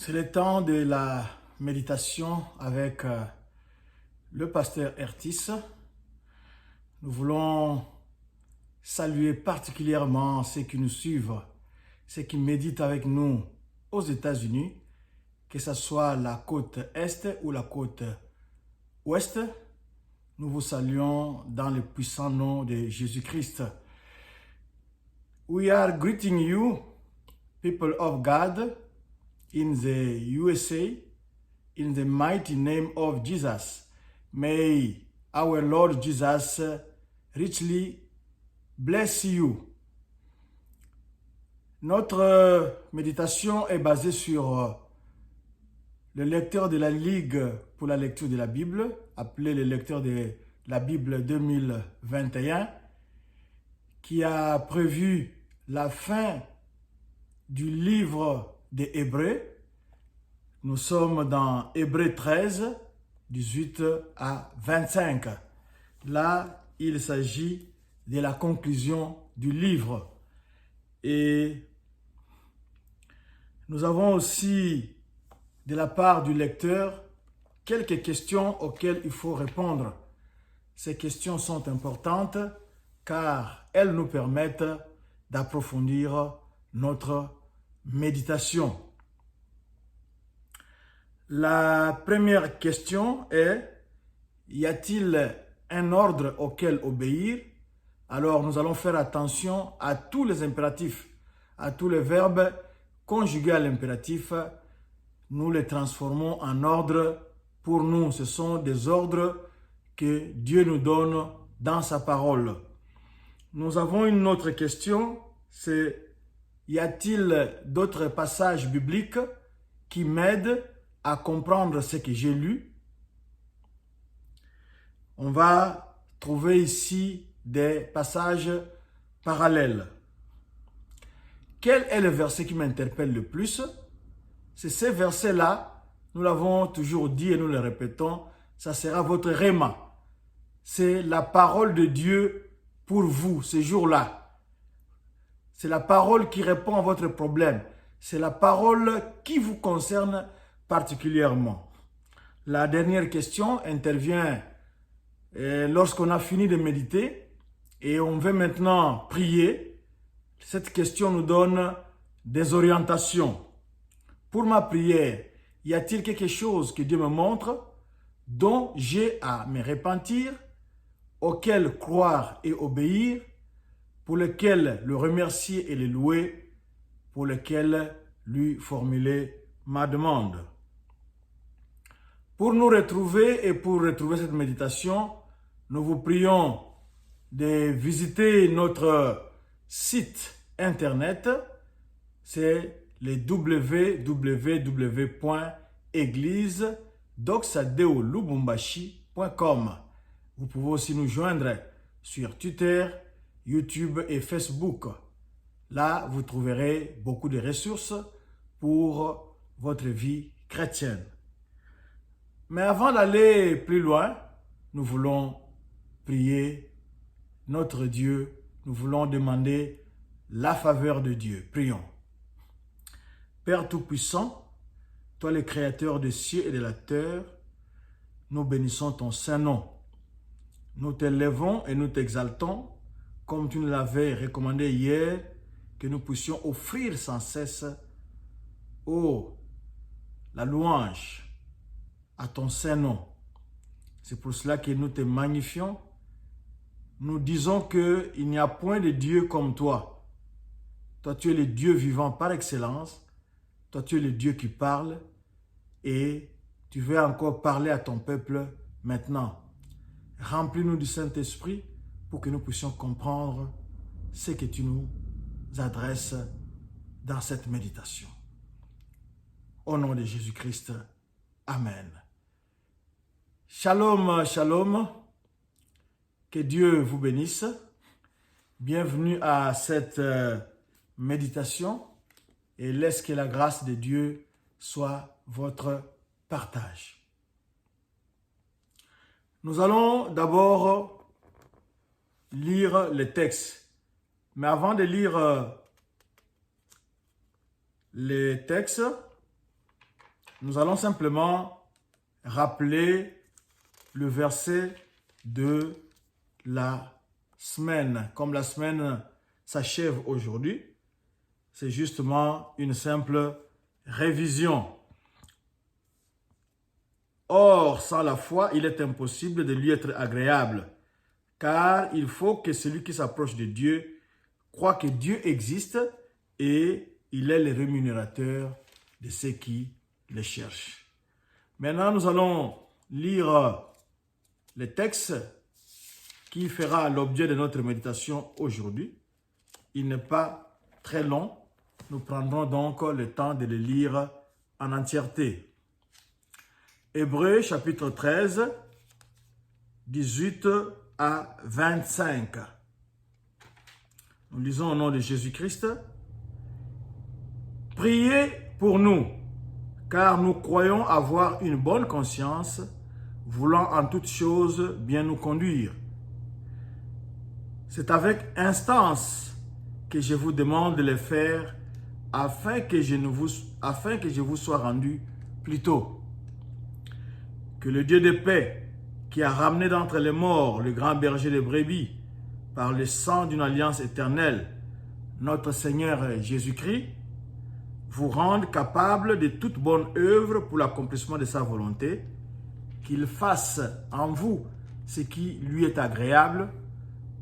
C'est le temps de la méditation avec le pasteur Ertis. Nous voulons saluer particulièrement ceux qui nous suivent, ceux qui méditent avec nous aux États-Unis, que ce soit la côte Est ou la côte Ouest. Nous vous saluons dans le puissant nom de Jésus-Christ. We are greeting you, people of God, in the USA, in the mighty name of Jesus. May our Lord Jesus richly bless you. Notre méditation est basée sur le lecteur de la Ligue pour la lecture de la Bible, appelé le lecteur de la Bible 2021, qui a prévu la fin du livre des Hébreux. Nous sommes dans Hébreux 13, 18 à 25. Là, il s'agit de la conclusion du livre. Et nous avons aussi, de la part du lecteur, quelques questions auxquelles il faut répondre. Ces questions sont importantes car elles nous permettent d'approfondir notre méditation. La première question est, y a-t-il un ordre auquel obéir? Alors nous allons faire attention à tous les impératifs, à tous les verbes conjugués à l'impératif. Nous les transformons en ordre pour nous. Ce sont des ordres que Dieu nous donne dans sa parole. Nous avons une autre question, c'est y a-t-il d'autres passages bibliques qui m'aident à comprendre ce que j'ai lu? On va trouver ici des passages parallèles. Quel est le verset qui m'interpelle le plus? C'est ces versets-là, nous l'avons toujours dit et nous le répétons, ça sera votre réma. C'est la parole de Dieu pour vous, ce jour-là. C'est la parole qui répond à votre problème. C'est la parole qui vous concerne particulièrement. La dernière question intervient lorsqu'on a fini de méditer et on veut maintenant prier. Cette question nous donne des orientations. Pour ma prière, y a-t-il quelque chose que Dieu me montre dont j'ai à me repentir, auquel croire et obéir, pour lequel le remercier et le louer, pour lequel lui formuler ma demande? Pour nous retrouver et pour retrouver cette méditation, nous vous prions de visiter notre site internet. C'est le www.églisedoxadeolubumbashi.com. Vous pouvez aussi nous joindre sur Twitter, YouTube et Facebook. Là, vous trouverez beaucoup de ressources pour votre vie chrétienne. Mais avant d'aller plus loin, nous voulons prier notre Dieu. Nous voulons demander la faveur de Dieu. Prions. Père Tout-Puissant, toi le Créateur des cieux et de la terre, nous bénissons ton saint nom. Nous t'élèvons et nous t'exaltons, comme tu nous l'avais recommandé hier, que nous puissions offrir sans cesse, la louange à ton saint nom. C'est pour cela que nous te magnifions. Nous disons qu'il n'y a point de Dieu comme toi. Toi, tu es le Dieu vivant par excellence. Toi, tu es le Dieu qui parle et tu veux encore parler à ton peuple maintenant. Remplis-nous du Saint-Esprit pour que nous puissions comprendre ce que tu nous adresses dans cette méditation. Au nom de Jésus-Christ, Amen. Shalom, shalom. Que Dieu vous bénisse. Bienvenue à cette méditation et laisse que la grâce de Dieu soit votre partage. Nous allons d'abord lire le texte. Mais avant de lire les textes, nous allons simplement rappeler le verset de la semaine. Comme la semaine s'achève aujourd'hui, c'est justement une simple révision. Or, sans la foi, il est impossible de lui être agréable, car il faut que celui qui s'approche de Dieu croit que Dieu existe et il est le rémunérateur de ceux qui le cherchent. Maintenant, nous allons lire le texte qui fera l'objet de notre méditation aujourd'hui. Il n'est pas très long. Nous prendrons donc le temps de le lire en entièreté. Hébreux chapitre 13, 18 à 25. Nous lisons au nom de Jésus-Christ. Priez pour nous, car nous croyons avoir une bonne conscience, voulant en toutes choses bien nous conduire. C'est avec instance que je vous demande de le faire, afin que je vous sois rendu plus tôt. Que le Dieu de paix, qui a ramené d'entre les morts le grand berger des brebis, par le sang d'une alliance éternelle, notre Seigneur Jésus-Christ, vous rende capable de toute bonne œuvre pour l'accomplissement de sa volonté, qu'il fasse en vous ce qui lui est agréable,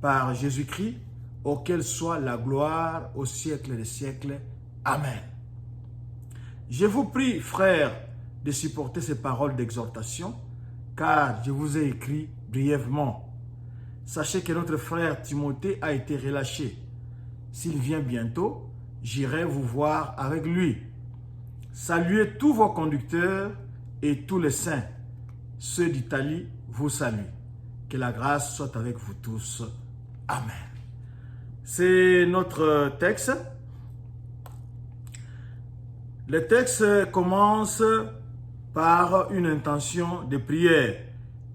par Jésus-Christ, auquel soit la gloire au siècle des siècles. Amen. Je vous prie, frères, de supporter ces paroles d'exhortation, car je vous ai écrit brièvement. Sachez que notre frère Timothée a été relâché. S'il vient bientôt, j'irai vous voir avec lui. Saluez tous vos conducteurs et tous les saints. Ceux d'Italie vous saluent. Que la grâce soit avec vous tous. Amen. C'est notre texte. Le texte commence par une intention de prière.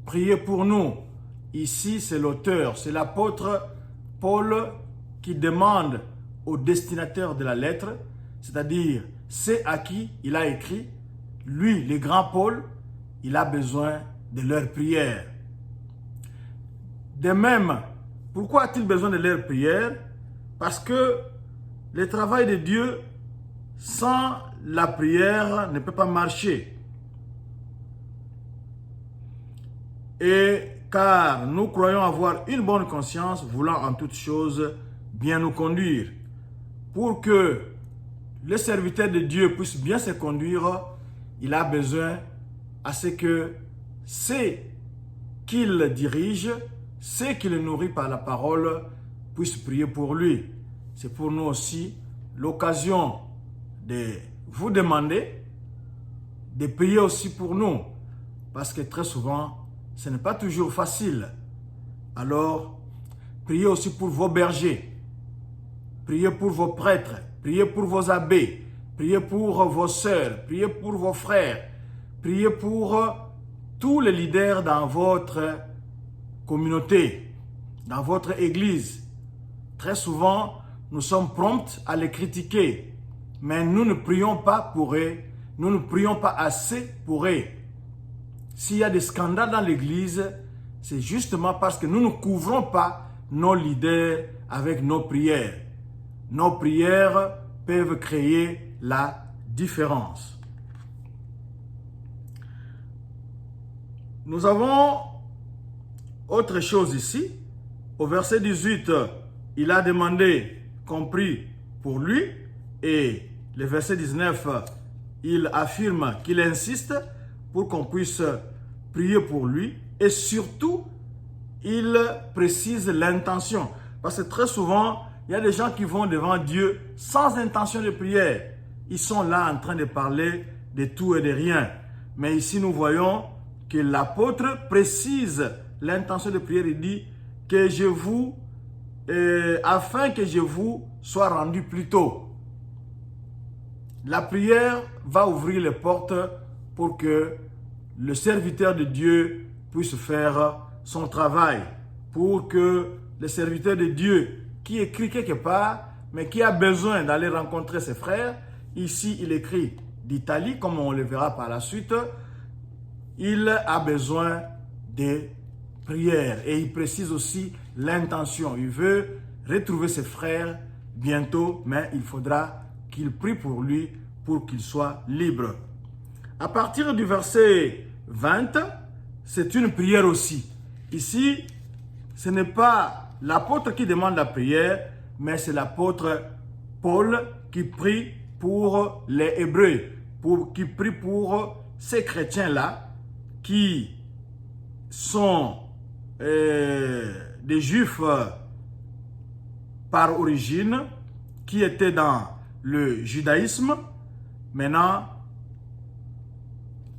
Priez pour nous. Ici, c'est l'auteur, c'est l'apôtre Paul qui demande au destinataire de la lettre, c'est-à-dire ceux à qui il a écrit, lui, le grand Paul, il a besoin de leur prière. De même, pourquoi a-t-il besoin de leur prière? Parce que le travail de Dieu, sans la prière, ne peut pas marcher. Et car nous croyons avoir une bonne conscience, voulant en toutes choses bien nous conduire. Pour que le serviteur de Dieu puisse bien se conduire, il a besoin à ce que ceux qu'il dirige, ceux qu'il nourrit par la parole, puissent prier pour lui. C'est pour nous aussi l'occasion de vous demander de prier aussi pour nous. Parce que très souvent, ce n'est pas toujours facile. Alors, priez aussi pour vos bergers. Priez pour vos prêtres. Priez pour vos abbés. Priez pour vos sœurs. Priez pour vos frères. Priez pour tous les leaders dans votre communauté, dans votre église. Très souvent, nous sommes prompts à les critiquer. Mais nous ne prions pas pour eux. Nous ne prions pas assez pour eux. S'il y a des scandales dans l'église, c'est justement parce que nous ne couvrons pas nos leaders avec nos prières. Nos prières peuvent créer la différence. Nous avons autre chose ici. Au verset 18, il a demandé qu'on prie pour lui. Et le verset 19, il affirme qu'il insiste pour qu'on puisse prier pour lui. Et surtout, il précise l'intention. Parce que très souvent, il y a des gens qui vont devant Dieu sans intention de prière. Ils sont là en train de parler de tout et de rien. Mais ici, nous voyons que l'apôtre précise l'intention de prière. Il dit que afin que je vous sois rendu plus tôt. La prière va ouvrir les portes pour que le serviteur de Dieu puisse faire son travail. Pour que le serviteur de Dieu qui écrit quelque part, mais qui a besoin d'aller rencontrer ses frères, ici il écrit d'Italie, comme on le verra par la suite, il a besoin de prière. Et il précise aussi l'intention. Il veut retrouver ses frères bientôt, mais il faudra qu'il prie pour lui pour qu'il soit libre. À partir du verset 20, c'est une prière aussi. Ici, ce n'est pas l'apôtre qui demande la prière, mais c'est l'apôtre Paul qui prie pour les Hébreux, qui prie pour ces chrétiens-là qui sont des Juifs par origine, qui étaient dans le judaïsme. Maintenant,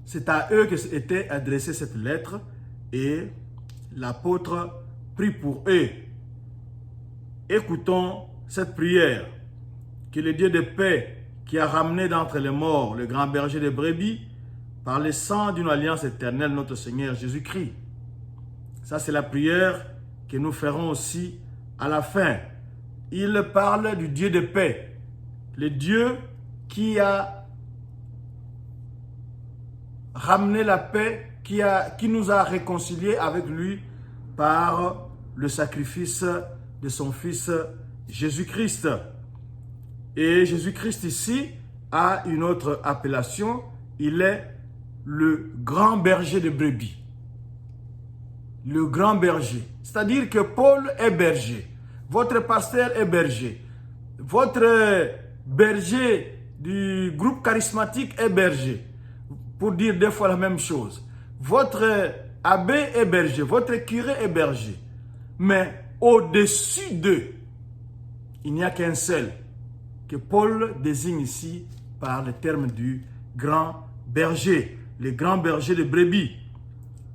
c'est à eux que s'était adressée cette lettre et l'apôtre prie pour eux. Écoutons cette prière. Que le Dieu de paix, qui a ramené d'entre les morts le grand berger des brebis, par le sang d'une alliance éternelle, notre Seigneur Jésus-Christ. Ça, c'est la prière que nous ferons aussi à la fin. Il parle du Dieu de paix, le Dieu qui a ramené la paix, qui nous a réconciliés avec lui par le sacrifice de son Fils Jésus-Christ. Et Jésus-Christ ici a une autre appellation, il est le grand berger de brebis. Le grand berger. C'est-à-dire que Paul est berger. Votre pasteur est berger. Votre berger du groupe charismatique est berger. Pour dire deux fois la même chose. Votre abbé est berger. Votre curé est berger. Mais au-dessus d'eux, il n'y a qu'un seul que Paul désigne ici par le terme du grand berger. Le grand berger de brebis.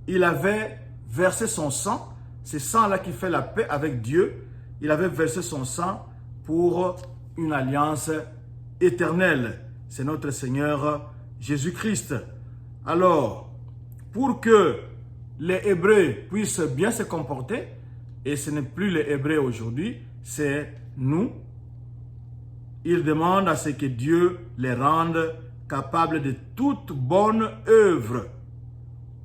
Il avait versé son sang, c'est sang-là qui fait la paix avec Dieu. Il avait versé son sang pour une alliance éternelle. C'est notre Seigneur Jésus-Christ. Alors, pour que les Hébreux puissent bien se comporter, et ce n'est plus les Hébreux aujourd'hui, c'est nous, il demande à ce que Dieu les rende capables de toute bonne œuvre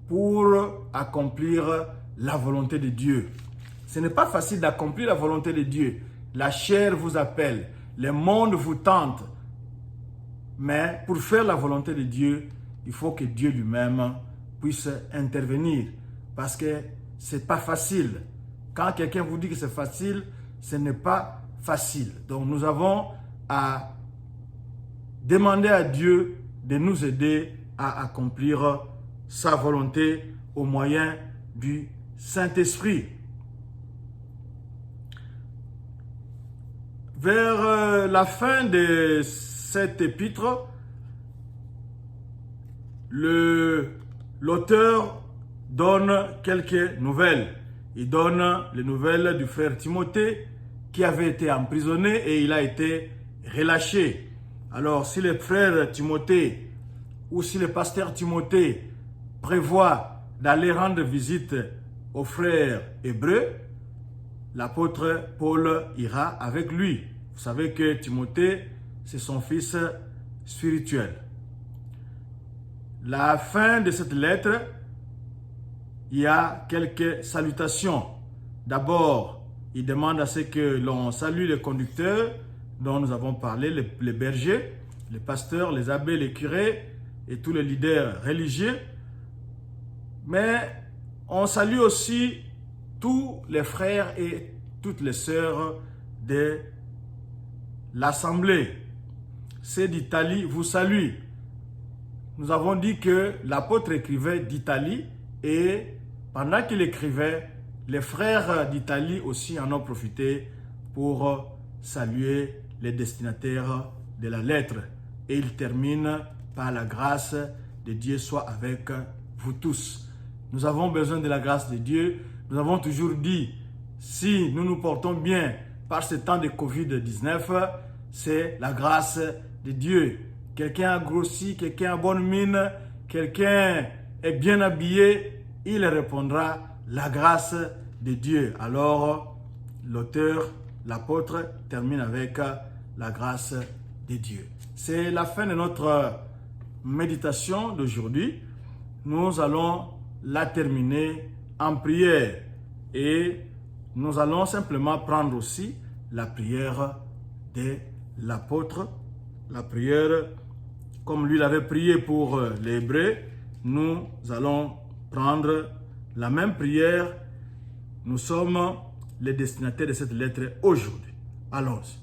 pour accomplir la volonté de Dieu. Ce n'est pas facile d'accomplir la volonté de Dieu. La chair vous appelle, le monde vous tente. Mais pour faire la volonté de Dieu, il faut que Dieu lui-même puisse intervenir. Parce que ce n'est pas facile. Quand quelqu'un vous dit que c'est facile, ce n'est pas facile. Donc nous avons à demander à Dieu de nous aider à accomplir sa volonté au moyen du Saint-Esprit. Vers la fin de cet épître, l'auteur donne quelques nouvelles. Il donne les nouvelles du frère Timothée qui avait été emprisonné et il a été relâché. Alors, si le frère Timothée ou si le pasteur Timothée prévoit d'aller rendre visite aux frères hébreux, l'apôtre Paul ira avec lui. Vous savez que Timothée, c'est son fils spirituel. La fin de cette lettre, il y a quelques salutations. D'abord, il demande à ce que l'on salue les conducteurs dont nous avons parlé, les bergers, les pasteurs, les abbés, les curés et tous les leaders religieux. Mais on salue aussi tous les frères et toutes les sœurs de l'Assemblée. C'est d'Italie vous salue. Nous avons dit que l'apôtre écrivait d'Italie et pendant qu'il écrivait, les frères d'Italie aussi en ont profité pour saluer les destinataires de la lettre. Et il termine par la grâce de Dieu soit avec vous tous. Nous avons besoin de la grâce de Dieu. Nous avons toujours dit, si nous nous portons bien par ce temps de Covid-19, c'est la grâce de Dieu. Quelqu'un a grossi, quelqu'un a bonne mine, quelqu'un est bien habillé, il répondra la grâce de Dieu. Alors, l'auteur, l'apôtre, termine avec la grâce de Dieu. C'est la fin de notre méditation d'aujourd'hui, nous allons la terminer en prière. Et nous allons simplement prendre aussi la prière de l'apôtre, la prière comme lui l'avait prié pour les Hébreux. Nous allons prendre la même prière. Nous sommes les destinataires de cette lettre aujourd'hui. Allons-y.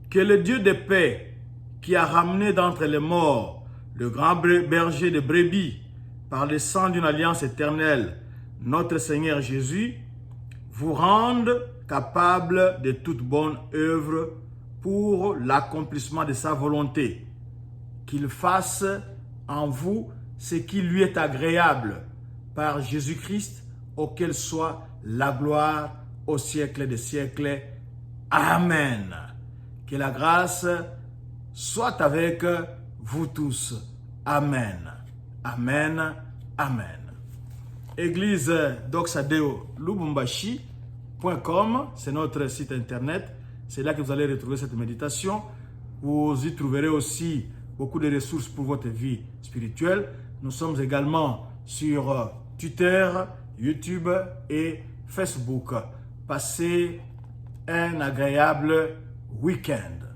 Que le Dieu de paix, qui a ramené d'entre les morts le grand berger de brebis par le sang d'une alliance éternelle, notre Seigneur Jésus, vous rende capable de toute bonne œuvre pour l'accomplissement de sa volonté, qu'il fasse en vous ce qui lui est agréable, par Jésus-Christ, auquel soit la gloire au siècle des siècles. Amen. Que la grâce soit avec vous tous. Amen. Amen. Amen. Église Doxadeo Lubumbashi.com, c'est notre site internet. C'est là que vous allez retrouver cette méditation. Vous y trouverez aussi beaucoup de ressources pour votre vie spirituelle. Nous sommes également sur Twitter, YouTube et Facebook. Passez un agréable week-end.